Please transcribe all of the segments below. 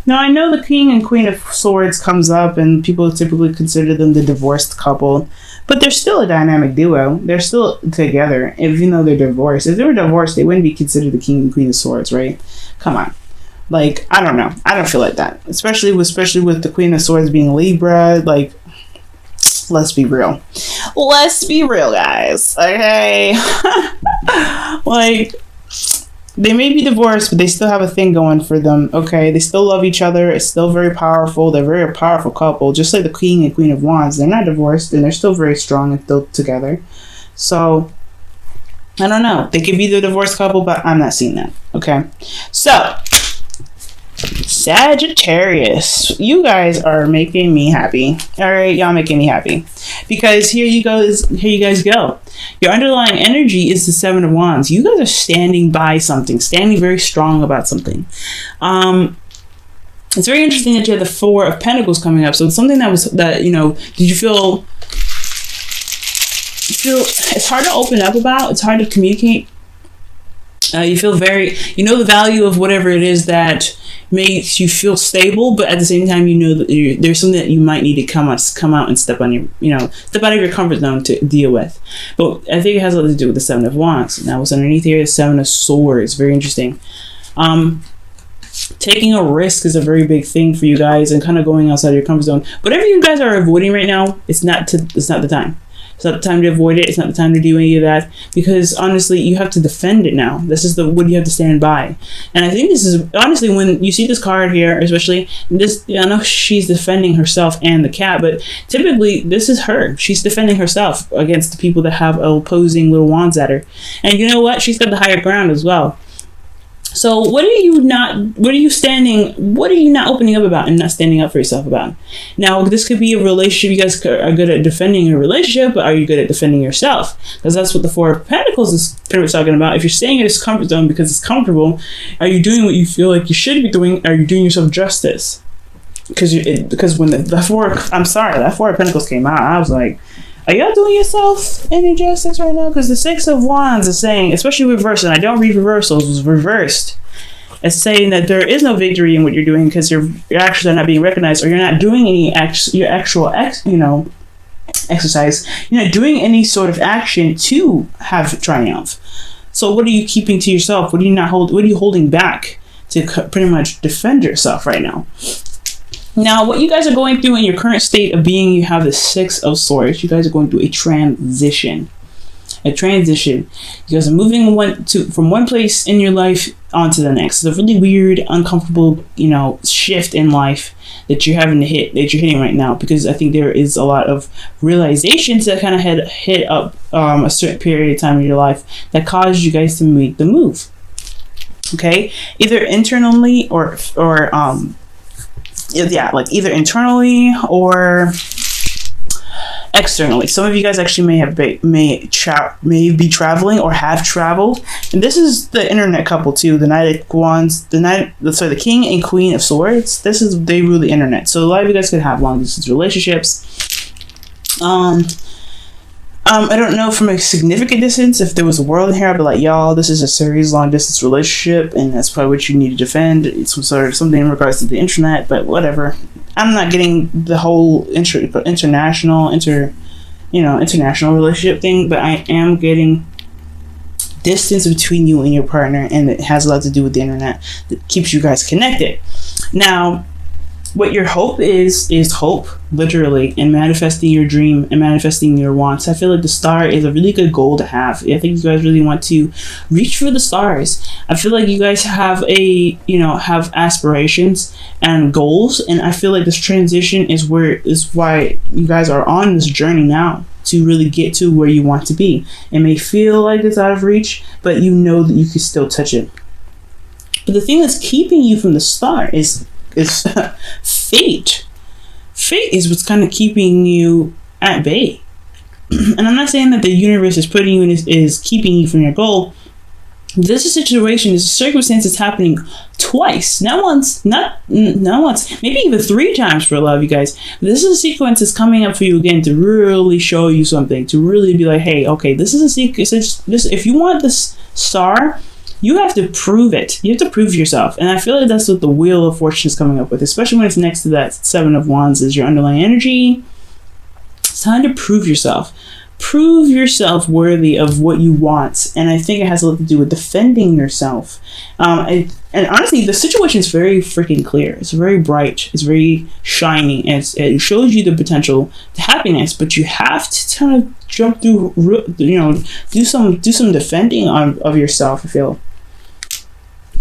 Now, I know the King and Queen of Swords comes up, and people typically consider them the divorced couple, but they're still a dynamic duo. They're still together, even though they're divorced. If they were divorced, they wouldn't be considered the King and Queen of Swords, right? Come on. Like, I don't know. I don't feel like that. Especially with the Queen of Swords being Libra. Like, let's be real. Let's be real, guys. Okay? Like, they may be divorced, but they still have a thing going for them, okay? They still love each other. It's still very powerful. They're a very powerful couple. Just like the King and Queen of Wands. They're not divorced, and they're still very strong and still together. So, I don't know. They could be the divorced couple, but I'm not seeing that, okay? So, Sagittarius, you guys are making me happy. All right, y'all making me happy, because here you guys go. Your underlying energy is the Seven of Wands. You guys are standing by something, standing very strong about something. It's very interesting that you have the Four of Pentacles coming up. So it's something did you feel it's hard to open up about? It's hard to communicate. You feel the value of whatever it is that makes you feel stable, but at the same time, you know that there's something that you might need to come out and step out of your comfort zone to deal with. But I think it has a lot to do with the Seven of Wands. Now, what's underneath here is Seven of Swords. Very interesting. Taking a risk is a very big thing for you guys, and kind of going outside of your comfort zone. Whatever you guys are avoiding right now, it's not the time. It's not the time to avoid it. It's not the time to do any of that, because honestly, you have to defend it now. This is what you have to stand by. And I think this is, honestly, when you see this card here, especially this, I know she's defending herself and the cat, but typically this is her. She's defending herself against the people that have opposing little wands at her. And you know what? She's got the higher ground as well. So what are you not opening up about and not standing up for yourself about? Now, this could be a relationship. You guys are good at defending a relationship, but are you good at defending yourself? Because that's what the Four of Pentacles is pretty much talking about. If you're staying in this comfort zone because it's comfortable, are you doing what you feel like you should be doing? Are you doing yourself justice? Because when that Four of Pentacles came out, I was like, are y'all doing yourself any justice right now? Because the Six of Wands is saying, especially reversed, and I don't read reversals, it was reversed. It's saying that there is no victory in what you're doing because your actions are not being recognized, or you're not doing any exercise. You're not doing any sort of action to have triumph. So what are you keeping to yourself? What are you holding back to pretty much defend yourself right now? Now, what you guys are going through in your current state of being, you have the Six of Swords. You guys are going through a transition. You guys are moving from one place in your life onto the next. It's a really weird, uncomfortable, shift in life that you're hitting right now, because I think there is a lot of realizations that kind of hit up a certain period of time in your life that caused you guys to make the move. Okay, either internally or either internally or externally. Some of you guys actually may be traveling or have traveled, and this is the internet couple too. The Knight of Wands, the King and Queen of Swords. They rule the internet. So a lot of you guys could have long distance relationships. I don't know from a significant distance. If there was a world in here, I'd be like, y'all, this is a serious long distance relationship, and that's probably what you need to defend. It's something in regards to the internet, but whatever. I'm not getting the whole international relationship thing, but I am getting distance between you and your partner, and it has a lot to do with the internet that keeps you guys connected. Now, what your hope is hope, literally, and manifesting your dream and manifesting your wants. I feel like the star is a really good goal to have. I think you guys really want to reach for the stars. I feel like you guys have have aspirations and goals, and I feel like this transition is why you guys are on this journey now to really get to where you want to be. It may feel like it's out of reach, but you know that you can still touch it. But the thing that's keeping you from the star is fate. Fate is what's kind of keeping you at bay. And I'm not saying that the universe is putting you in is keeping you from your goal. This is a situation, this circumstance is happening twice. Not once, maybe even 3 times for a lot of you guys. This is a sequence that's coming up for you again to really show you something, to really be like, hey, okay, this is a sequence. If you want this star, You have to prove it. You have to prove yourself. And I feel like that's what the Wheel of Fortune is coming up with, especially when it's next to that Seven of Wands is your underlying energy. It's time to prove yourself. Prove yourself worthy of what you want. And I think it has a lot to do with defending yourself. And honestly, the situation is very freaking clear. It's very bright. It's very shiny. And it shows you the potential to happiness. But you have to kind of jump through, do some defending of yourself, I feel.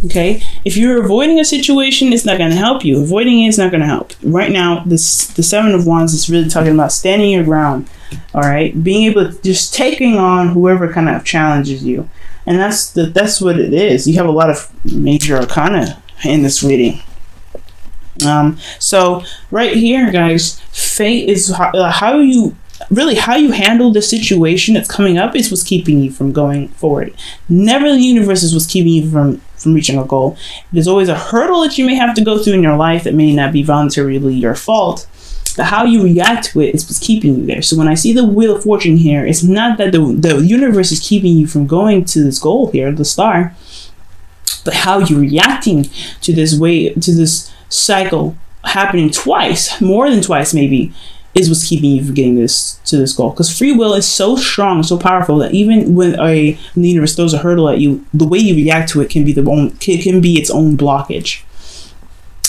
Okay, if you're avoiding a situation, it's not going to help you. Avoiding it is not going to help. Right now, the Seven of Wands is really talking about standing your ground. All right, being able to just taking on whoever kind of challenges you, and that's what it is. You have a lot of major arcana in this reading. So right here, guys, fate is how you handle the situation that's coming up is what's keeping you from going forward. Never the universe is what's keeping you from reaching a goal. There's always a hurdle that you may have to go through in your life that may not be voluntarily your fault. But how you react to it is what's keeping you there. So when I see the Wheel of Fortune here, it's not that the universe is keeping you from going to this goal here, the star, but how you're reacting to this cycle happening twice, more than twice maybe, is what's keeping you from getting to this goal. Because free will is so strong, so powerful that even when the universe throws a hurdle at you, the way you react to it can be its own blockage.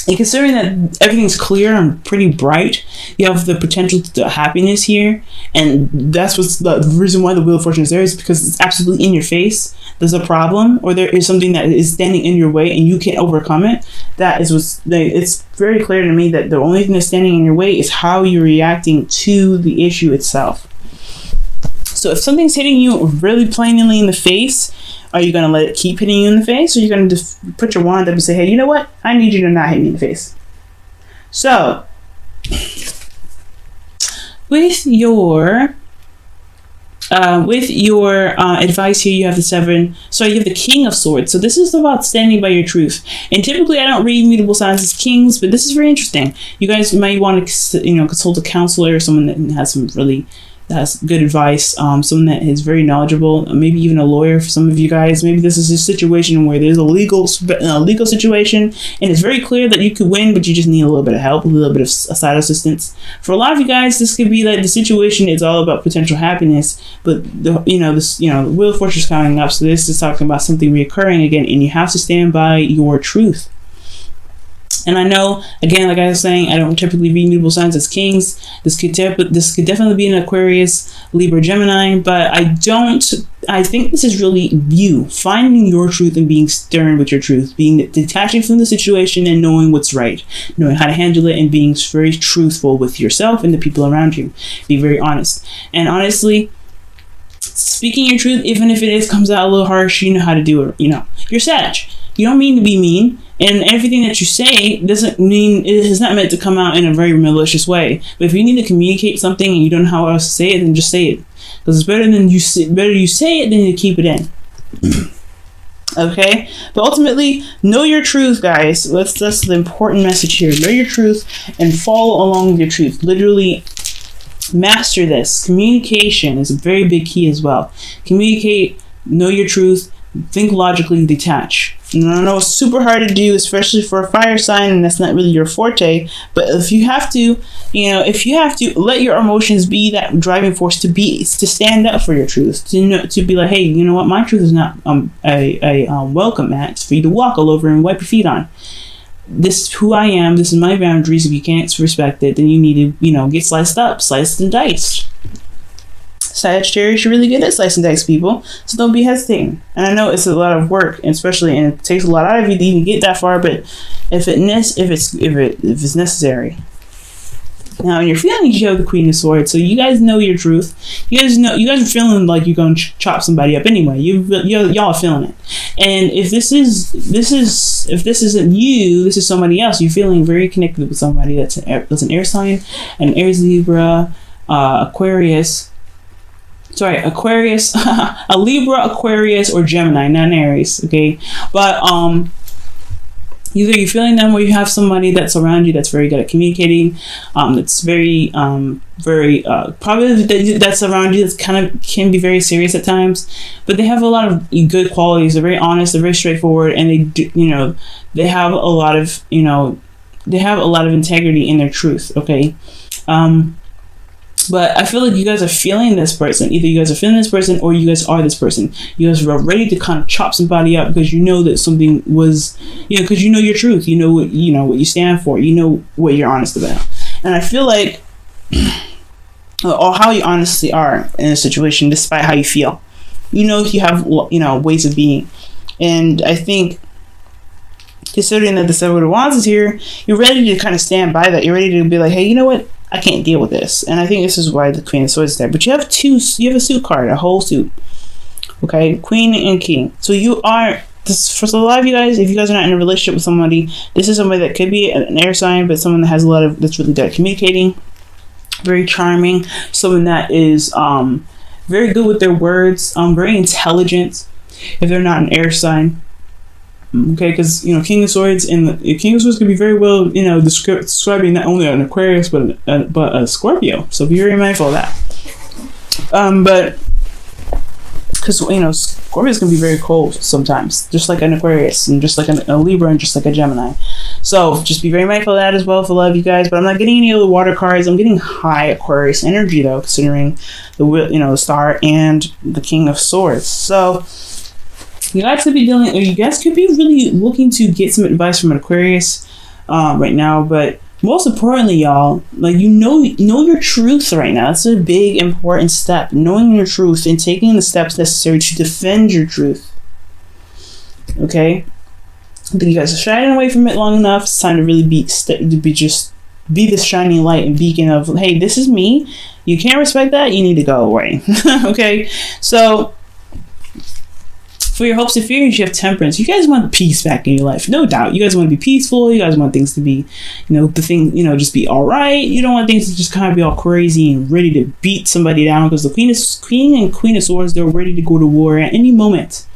And considering that everything's clear and pretty bright, you have the potential to happiness here. And that's what's the reason why the Wheel of Fortune is there, is because it's absolutely in your face. There's a problem, or there is something that is standing in your way and you can't overcome it. That is it's very clear to me that the only thing that's standing in your way is how you're reacting to the issue itself. So if something's hitting you really plainly in the face, are you going to let it keep hitting you in the face? Or are you going to just put your wand up and say, hey, you know what? I need you to not hit me in the face. So, with your advice here, you have you have the King of Swords. So this is about standing by your truth. And typically I don't read mutable signs as kings, but this is very interesting. You guys might want to, consult a counselor or someone that has good advice, someone that is very knowledgeable, maybe even a lawyer for some of you guys. Maybe this is a situation where there's a legal situation and it's very clear that you could win, but you just need a little bit of help, a little bit of side assistance. For a lot of you guys, this could be like the situation is all about potential happiness, but the Wheel of Fortune is coming up, so this is talking about something reoccurring again, and you have to stand by your truth. And I know, again, like I was saying, I don't typically read mutable signs as kings. This could definitely be an Aquarius, Libra, Gemini, but I think this is really you finding your truth and being stern with your truth, being detaching from the situation and knowing what's right, knowing how to handle it, and being very truthful with yourself and the people around you. Be very honest. And honestly, speaking your truth, even if comes out a little harsh, you know how to do it. You're Sag. You don't mean to be mean, and everything that you say doesn't mean it is not meant to come out in a very malicious way. But if you need to communicate something and you don't know how else to say it, then just say it, because it's better you say it than you keep it in. Okay, but ultimately, know your truth, guys. That's the important message here. Know your truth and follow along with your truth. Literally, master this. Communication is a very big key as well. Communicate. Know your truth. Think logically, detach. And I know it's super hard to do, especially for a fire sign, and that's not really your forte. But if you have to, let your emotions be that driving force to stand up for your truth, to be like, hey, you know what, my truth is not a welcome mat. It's for you to walk all over and wipe your feet on. This is who I am. This is my boundaries. If you can't respect it, then you need to, get sliced and diced. Sagittarius, you're really good at slicing dice, people, so don't be hesitating. And I know it's a lot of work, and it takes a lot out of you to even get that far. But if it's necessary. Now, in your feelings, you have the Queen of Swords, so you guys know your truth. You guys are feeling like you're going to chop somebody up anyway. Y'all are feeling it. And if this isn't you, this is somebody else. You're feeling very connected with somebody that's an air sign, an Aries, Libra, Aquarius. Sorry, Aquarius, a Libra, Aquarius, or Gemini, not an Aries, okay? But Either you're feeling them, or you have somebody that's around you that's very good at communicating, that's very probably that's around you that's kind of can be very serious at times, but they have a lot of good qualities. They're very honest, they're very straightforward, and they do, they have a lot of they have a lot of integrity in their truth. Okay. But I feel like you guys are feeling this person. Either you guys are feeling this person, or you guys are this person. You guys are ready to kind of chop somebody up because you know that something was, because you know your truth. You know what you stand for. You know what you're honest about. And I feel like, or how you honestly are in a situation, despite how you feel. You have ways of being, and I think, considering that the Seven of Wands is here, you're ready to kind of stand by that. You're ready to be like, hey, you know what? I can't deal with this. And I think this is why the Queen of Swords is there. But you have a suit card, a whole suit. Okay? Queen and King. So you are, for a lot of you guys, if you guys are not in a relationship with somebody, this is somebody that could be an air sign, but someone that has that's really good at communicating, very charming, someone that is very good with their words, very intelligent, if they're not an air sign. Okay, because King of Swords and the King of Swords could be very well describing not only an Aquarius but a Scorpio. So be very mindful of that. But because Scorpios can be very cold sometimes, just like an Aquarius and just like a Libra and just like a Gemini. So just be very mindful of that as well for a lot of you guys. But I'm not getting any of the water cards. I'm getting high Aquarius energy though, considering the Star and the King of Swords. So you guys could be really looking to get some advice from an Aquarius right now. But most importantly, y'all, like know your truth right now. That's a big important step. Knowing your truth and taking the steps necessary to defend your truth. Okay? I think you guys are shining away from it long enough. It's time to really be this shining light and beacon of, hey, this is me. You can't respect that, you need to go away. Okay? So for your hopes and fears, you have Temperance. You guys want peace back in your life, no doubt. You guys want to be peaceful. You guys want things to be, just be all right. You don't want things to just kind of be all crazy and ready to beat somebody down, because the Queen and Queen of Swords, they're ready to go to war at any moment.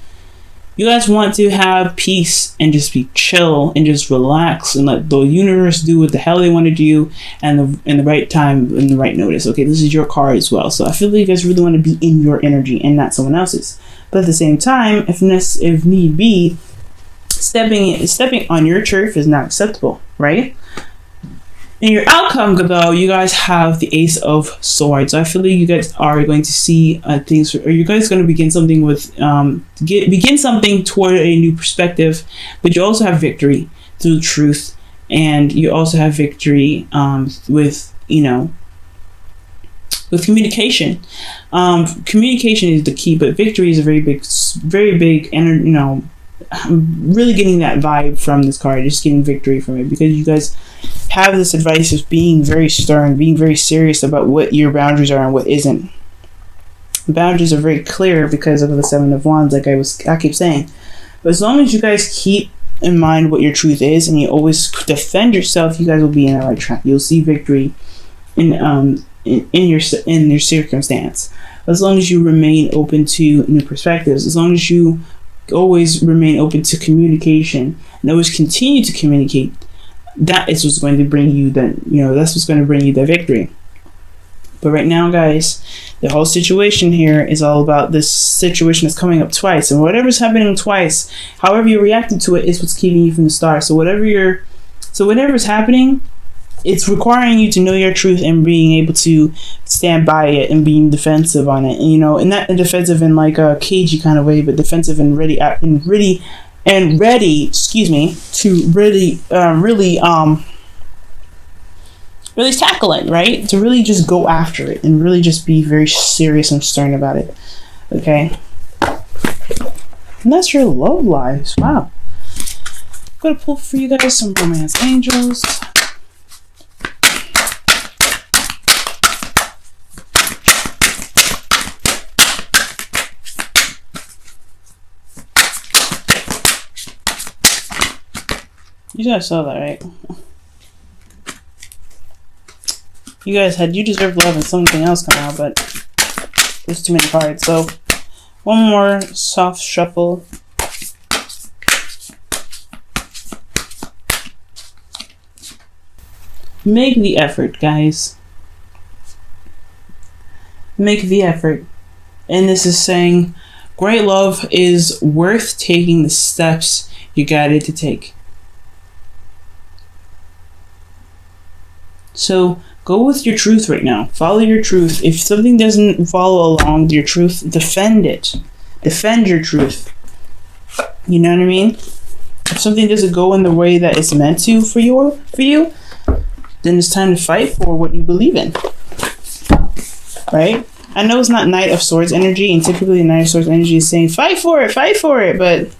You guys want to have peace and just be chill and just relax and let the universe do what the hell they want to do and in the right time and the right notice. Okay, this is your card as well. So I feel like you guys really want to be in your energy and not someone else's. But at the same time, if need be, stepping on your turf is not acceptable, right? In your outcome, though, you guys have the Ace of Swords. So I feel like you guys are going to see things, or you guys are going to begin something with, begin something toward a new perspective. But you also have victory through truth, and you also have victory with communication. Communication is the key, but victory is a very big, and really getting that vibe from this card, just getting victory from it, because you guys have this advice of being very stern, being very serious about what your boundaries are and what isn't. The boundaries are very clear because of the Seven of Wands, like I keep saying. But as long as you guys keep in mind what your truth is and you always defend yourself, you guys will be in the right track. You'll see victory in your circumstance. As long as you remain open to new perspectives, as long as you always remain open to communication and always continue to communicate, that is what's going to bring you that's what's going to bring you the victory. But right now, guys, the whole situation here is all about this situation that's coming up twice, and whatever's happening twice, however you're reacting to it, is what's keeping you from the start. So whatever's happening, it's requiring you to know your truth and being able to stand by it and being defensive on it. And, and not defensive in like a cagey kind of way, but defensive and ready to really tackle it, right? To really just go after it and really just be very serious and stern about it. Okay? And that's your love lives. Wow. I'm gonna pull for you guys some romance angels. You guys saw that, right? You deserve love and something else come out, but there's too many cards. So one more soft shuffle. Make the effort, guys. Make the effort. And this is saying, great love is worth taking the steps you guided to take. So go with your truth right now. Follow your truth. If something doesn't follow along your truth, defend it. Defend your truth. You know what I mean? If something doesn't go in the way that it's meant to for you, then it's time to fight for what you believe in. Right? I know it's not Knight of Swords energy, and typically Knight of Swords energy is saying fight for it, but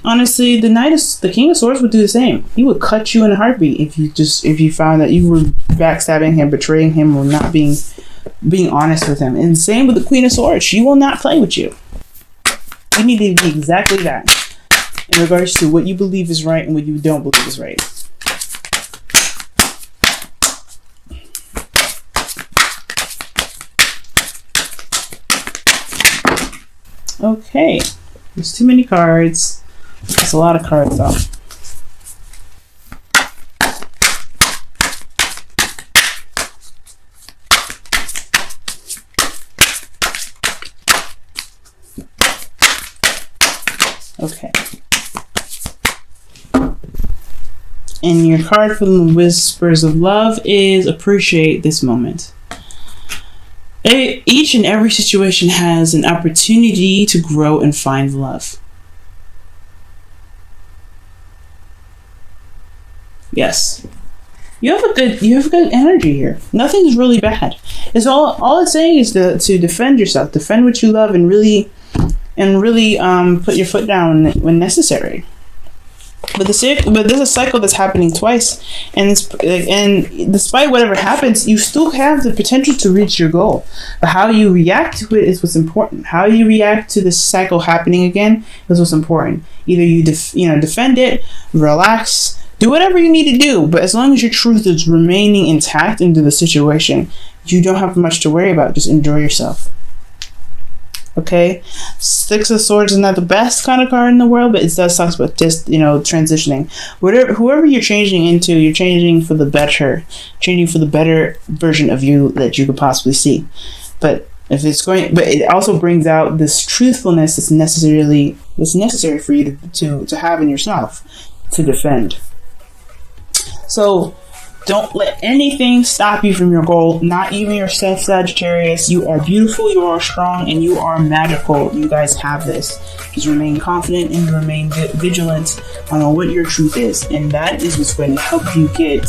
honestly, the King of Swords would do the same. He would cut you in a heartbeat if you found that you were backstabbing him, betraying him, or not being honest with him. And same with the Queen of Swords. She will not play with you. You need to be exactly that in regards to what you believe is right and what you don't believe is right. Okay, there's too many cards. There's a lot of cards though. Okay. And your card from the Whispers of Love is appreciate this moment. Each and every situation has an opportunity to grow and find love. Yes. You have good energy here. Nothing's really bad. It's all it's saying is to defend yourself, defend what you love, and really put your foot down when necessary. But there's a cycle that's happening twice, and despite whatever happens, you still have the potential to reach your goal. But how you react to it is what's important. How you react to this cycle happening again is what's important. Either you defend it, relax, do whatever you need to do. But as long as your truth is remaining intact into the situation, you don't have much to worry about. Just enjoy yourself. Okay, Six of Swords is not the best kind of card in the world, but it does talk about just transitioning. Whoever you're changing into, you're changing for the better, changing for the better version of you that you could possibly see. But it also brings out this truthfulness that's necessary for you to have in yourself to defend. So don't let anything stop you from your goal, not even yourself, Sagittarius. You are beautiful, you are strong, and you are magical. You guys have this. Just remain confident and remain vigilant on what your truth is. And that is what's going to help you get